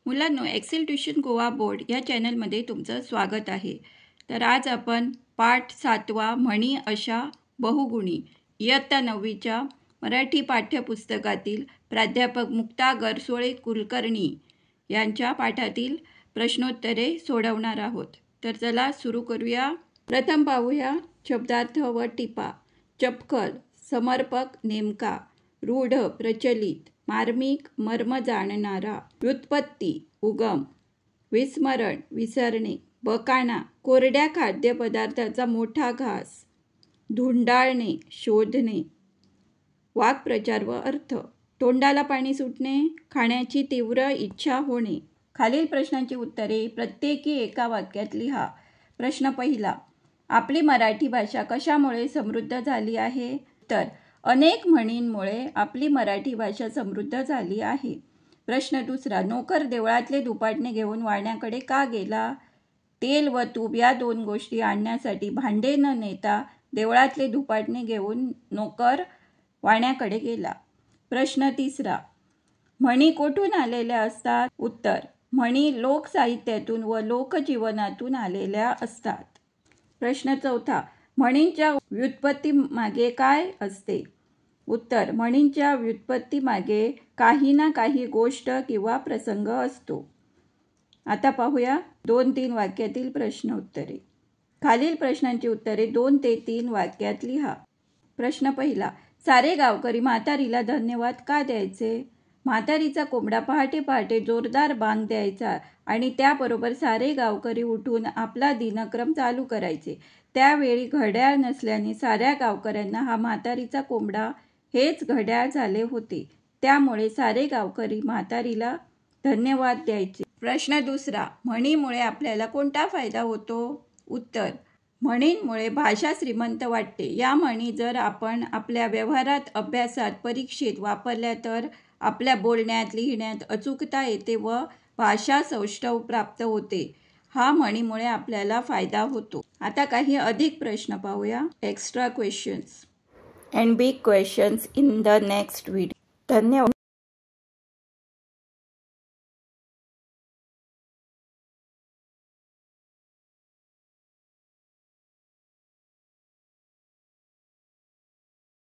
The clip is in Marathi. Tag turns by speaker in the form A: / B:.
A: मुलांनो, एक्सेल ट्युशन गोवा बोर्ड या चॅनलमध्ये तुमचं स्वागत आहे। तर आज आपण पाठ 7वा म्हणी अशा बहुगुणी इयत्ता 9वीच्या मराठी पाठ्यपुस्तकातील प्राध्यापक मुक्ता गरसोळे कुलकर्णी यांच्या पाठातील प्रश्नोत्तरे सोडवणार आहोत। तर चला सुरू करूया। प्रथम पाहूया शब्दार्थ व टिपा। चपखल, समर्पक, नेमका, रूढ, प्रचलित, मार्मिक, मर्म जाणणारा, व्युत्पत्ती, उगम, विस्मरण, विसरणे, बकाणा, कोरड्या खाद्यपदार्थाचा मोठा घास, धुंडाळणे, शोधणे, वाक्प्रचार व अर्थ, तोंडाला पाणी सुटणे, खाण्याची तीव्र इच्छा होणे। खालील प्रश्नांची उत्तरे प्रत्येकी एका वाक्यात लिहा। प्रश्न पहिला, आपली मराठी भाषा कशामुळे समृद्ध झाली आहे? उत्तर, अनेक म्हणींमुळे आपली मराठी भाषा समृद्ध झाली आहे। प्रश्न दुसरा, नोकर देवळातले धुपाटणे घेऊन वाण्याकडे का गेला? तेल व तूप या दोन गोष्टी आणण्यासाठी भांडे न नेता देवळातले धुपाटणे घेऊन नोकर वाण्याकडे गेला। प्रश्न तिसरा, म्हणी कोठून आलेल्या असतात? उत्तर, म्हणी लोकसाहित्यातून व लोकजीवनातून आलेल्या असतात। प्रश्न चौथा, म्हणींच्या व्युत्पत्तीमागे काय असते? उत्तर, म्हणींच्या व्युत्पत्तीमागे काही ना काही गोष्ट किंवा प्रसंग असतो। आता पाहूया 2-3 वाक्यातील प्रश्न उत्तरे। खालील प्रश्नांची उत्तरे 2 ते 3 वाक्यात लिहा। प्रश्न पहिला, सारे गावकरी म्हातारीला धन्यवाद का द्यायचे? म्हातारीचा कोंबडा पहाटे पहाटे जोरदार बांग द्यायचा आणि त्याबरोबर सारे गावकरी उठून आपला दिनक्रम चालू करायचे। त्यावेळी घड्याळ नसल्याने साऱ्या गावकऱ्यांना हा म्हातारीचा कोंबडा हेच घड्याळ झाले होते। त्यामुळे सारे गावकरी म्हातारीला धन्यवाद द्यायचे। प्रश्न दुसरा, म्हणीमुळे आपल्याला कोणता फायदा होतो? उत्तर, म्हणींमुळे भाषा श्रीमंत वाटते। या म्हणी जर आपण आपल्या व्यवहारात, अभ्यासात, परीक्षेत वापरल्या तर आपल्या बोलण्यात, लिहिण्यात अचूकता येते व भाषा सौष्ठव प्राप्त होते। हा म्हणीमुळे आपल्याला फायदा होतो। आता काही अधिक प्रश्न पाहूया। Extra questions and big questions in the next video. धन्यवाद।